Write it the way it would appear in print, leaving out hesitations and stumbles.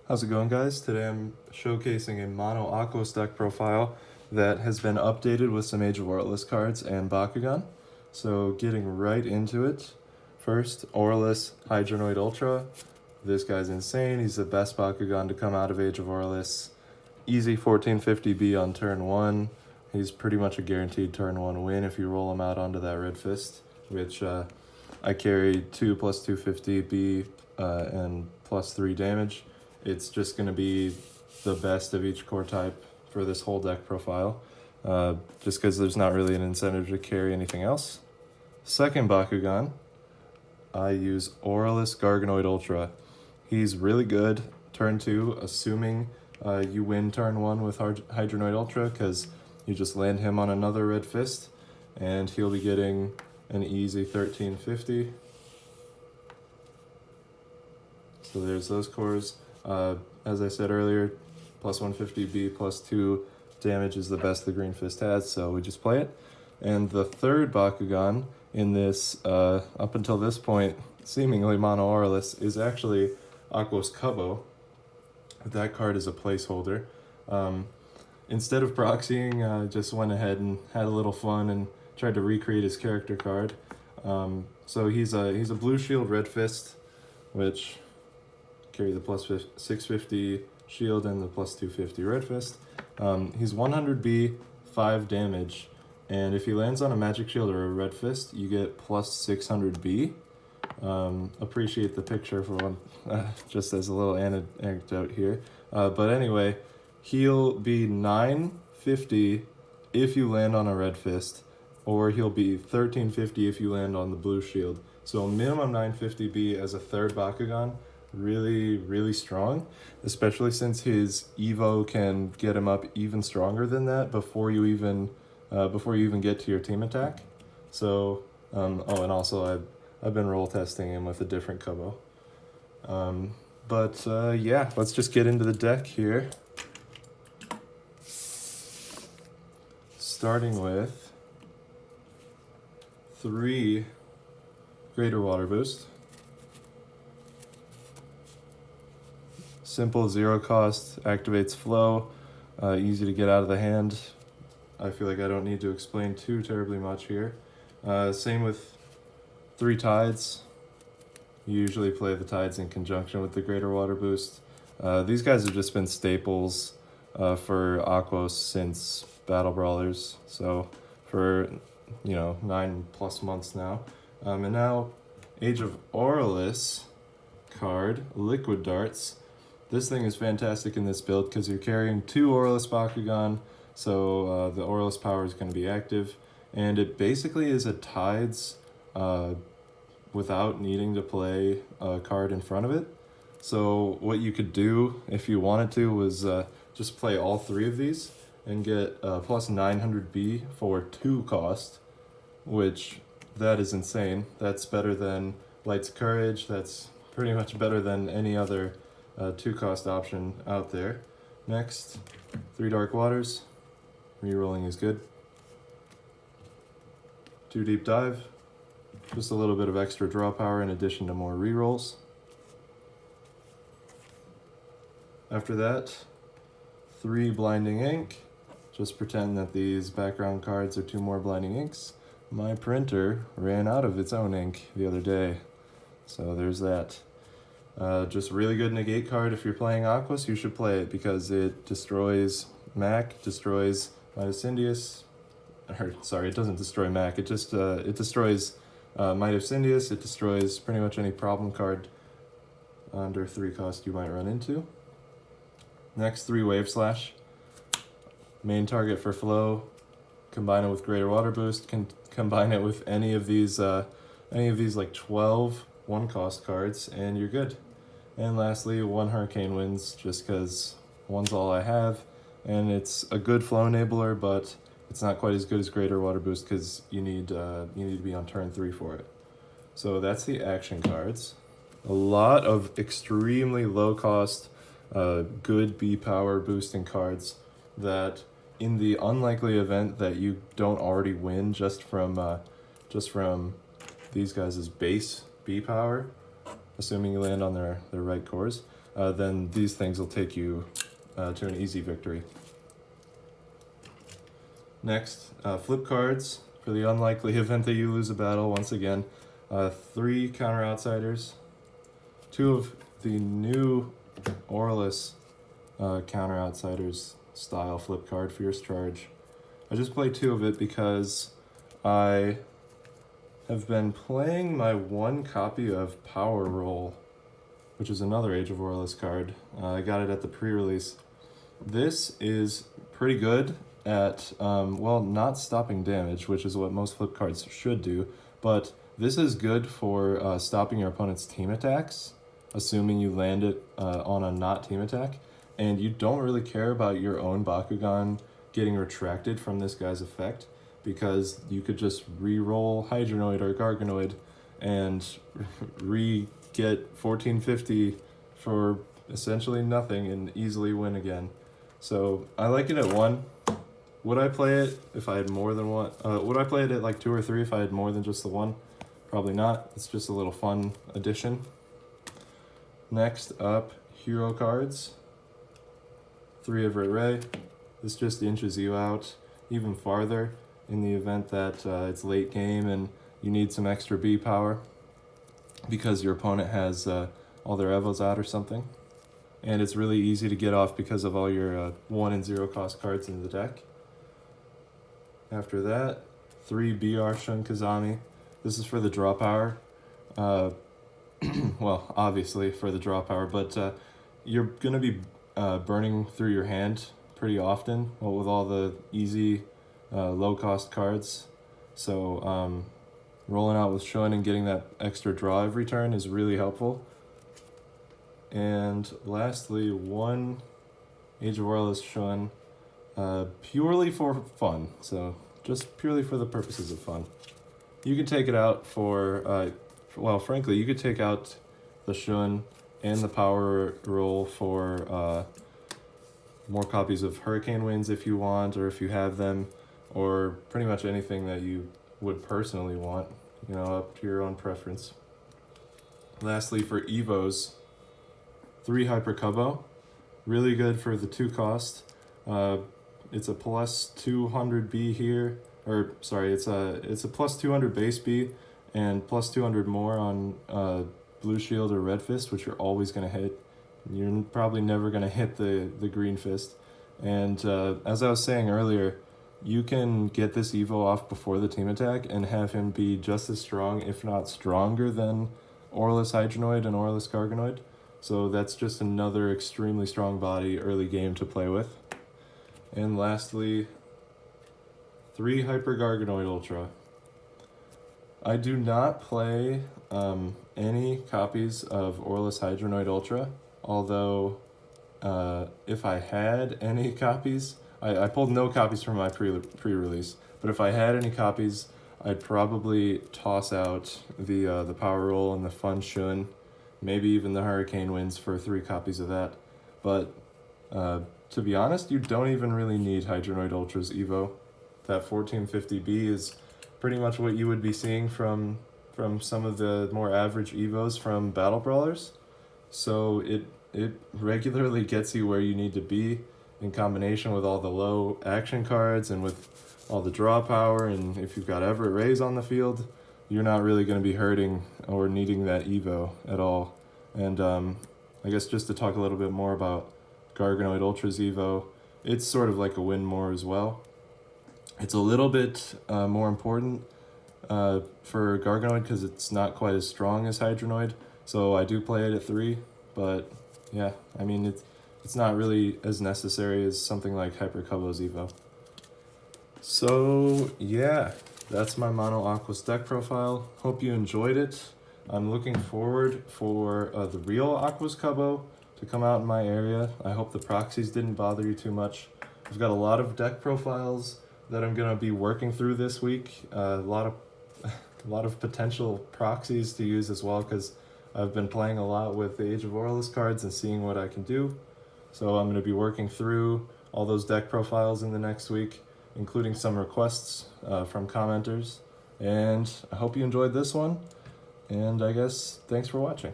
How's it going, guys? Today I'm showcasing a mono Aquos deck profile that has been updated with some Age of Aurelus cards and Bakugan. So getting right into it. First, Aurelus Hydronoid Ultra. This guy's insane. He's the best Bakugan to come out of Age of Aurelus. Easy 1450B on turn 1. He's pretty much a guaranteed turn 1 win if you roll him out onto that Red Fist, which I carry 2 plus 250B and plus 3 damage. It's just going to be the best of each core type for this whole deck profile, just because there's not really an incentive to carry anything else. Second Bakugan, I use Aurelus Garganoid Ultra. He's really good turn 2, assuming you win turn 1 with Hydronoid Ultra, because you just land him on another Red Fist, and he'll be getting an easy 1350. So there's those cores. As I said earlier, plus 150B, plus 2 damage is the best the Green Fist has, so we just play it. And the third Bakugan in this, up until this point, seemingly mono Aurelus, is actually Aquos Cubbo. That card is a placeholder. Instead of proxying, I just went ahead and had a little fun and tried to recreate his character card. So he's a blue shield Red Fist, which carry the plus 650 shield and the plus 250 Red Fist. He's 100B, 5 damage, and if he lands on a Magic Shield or a Red Fist, you get plus 600B. Appreciate the picture for one, just as a little anecdote here. But anyway, he'll be 950 if you land on a Red Fist, or he'll be 1350 if you land on the Blue Shield. So minimum 950B as a third Bakugan. Really strong, especially since his Evo can get him up even stronger than that before you even get to your team attack. So oh, and also I've been roll testing him with a different Cubbo. Yeah, let's just get into the deck here. Starting with 3 Greater Water Boost. Simple, 0 cost, activates flow, easy to get out of the hand. I feel like I don't need to explain too terribly much here. Same with 3 Tides. You usually play the Tides in conjunction with the Greater Water Boost. These guys have just been staples for Aquos since Battle Brawlers, so for 9+ months now. And now Age of Aurelus card, Liquid Darts. This thing is fantastic in this build because you're carrying 2 Aurelus Bakugan, so the Aurelus power is going to be active, and it basically is a Tides without needing to play a card in front of it. So what you could do if you wanted to was just play all 3 of these and get plus 900B for 2 cost, which that is insane. That's better than Light's Courage. That's pretty much better than any other 2 cost option out there. Next, 3 Dark Waters. Rerolling is good. 2 Deep Dive. Just a little bit of extra draw power in addition to more rerolls. After that, 3 Blinding Ink. Just pretend that these background cards are 2 more Blinding Inks. My printer ran out of its own ink the other day, so there's that. Just really good negate card. If you're playing Aquos, you should play it because it destroys Mac, destroys Might of Syndius. Sorry, it doesn't destroy Mac. It just it destroys Might of Syndius. It destroys pretty much any problem card under 3 cost you might run into. Next, 3 Wave Slash. Main target for flow. Combine it with Greater Water Boost. Can combine it with any of these like 12 1-cost cards, and you're good. And lastly, 1 Hurricane Winds, just because 1's all I have, and it's a good flow enabler, but it's not quite as good as Greater Water Boost because you need to be on turn 3 for it. So that's the action cards. A lot of extremely low cost, good B power boosting cards that, in the unlikely event that you don't already win just from these guys' base B power, assuming you land on their right cores, then these things will take you to an easy victory. Next, flip cards. For the unlikely event that you lose a battle, once again, 3 counter outsiders, 2 of the new Aurelus counter outsiders style flip card, Fierce Charge. I just play 2 of it because I have been playing my 1 copy of Power Roll, which is another Age of Aurelus card. I got it at the pre-release. This is pretty good at, well, not stopping damage, which is what most flip cards should do, but this is good for stopping your opponent's team attacks, assuming you land it on a not team attack, and you don't really care about your own Bakugan getting retracted from this guy's effect, because you could just re-roll Hydronoid or Garganoid and re-get 1450 for essentially nothing and easily win again. So I like it at 1. Would I play it if I had more than 1? Would I play it at like 2 or 3 if I had more than just the 1? Probably not. It's just a little fun addition. Next up, hero cards. 3 Everett Ray. This just inches you out even farther in the event that it's late game and you need some extra B power because your opponent has all their Evos out or something. And it's really easy to get off because of all your 1 and 0 cost cards in the deck. After that, 3 BR Shun Kazami. This is for the draw power. Well, obviously for the draw power, but you're going to be burning through your hand pretty often with all the easy, low-cost cards. So rolling out with Shun and getting that extra draw every turn is really helpful. And lastly, 1 Age of Aurelus Shun, purely for fun. So just purely for the purposes of fun. You can take it out for, well, frankly, you could take out the Shun and the Power Roll for more copies of Hurricane Winds if you want, or if you have them, or pretty much anything that you would personally want, you know, up to your own preference. Lastly, for Evos, 3 Hyper Cubbo, really good for the 2 cost. It's a plus 200 B here, or sorry, it's a plus 200 base B and plus 200 more on Blue Shield or Red Fist, which you're always going to hit. You're probably never going to hit the Green Fist. And as I was saying earlier, you can get this Evo off before the team attack and have him be just as strong, if not stronger, than Aurelus Hydronoid and Aurelus Garganoid. So that's just another extremely strong body early game to play with. And lastly, 3 Hyper Garganoid Ultra. I do not play any copies of Aurelus Hydronoid Ultra, although if I had any copies, I pulled no copies from my pre-release, but if I had any copies, I'd probably toss out the Power Roll and the Fun Shun, maybe even the Hurricane Winds for 3 copies of that. But to be honest, you don't even really need Hydronoid Ultra's Evo. That 1450B is pretty much what you would be seeing from some of the more average Evos from Battle Brawlers. So it regularly gets you where you need to be in combination with all the low action cards and with all the draw power, and if you've got Everett Rays on the field, you're not really going to be hurting or needing that Evo at all. And I guess just to talk a little bit more about Garganoid Ultra's Evo, it's sort of like a win more as well. It's a little bit more important for Garganoid because it's not quite as strong as Hydronoid, so I do play it at 3, but yeah, I mean, it's not really as necessary as something like Hyper Cubbo's Evo. So yeah, that's my Mono Aquos deck profile. Hope you enjoyed it. I'm looking forward for the real Aquos Cubbo to come out in my area. I hope the proxies didn't bother you too much. I've got a lot of deck profiles that I'm gonna be working through this week. A lot of potential proxies to use as well, because I've been playing a lot with the Age of Aurelus cards and seeing what I can do. So I'm going to be working through all those deck profiles in the next week, including some requests from commenters. And I hope you enjoyed this one. And I guess thanks for watching.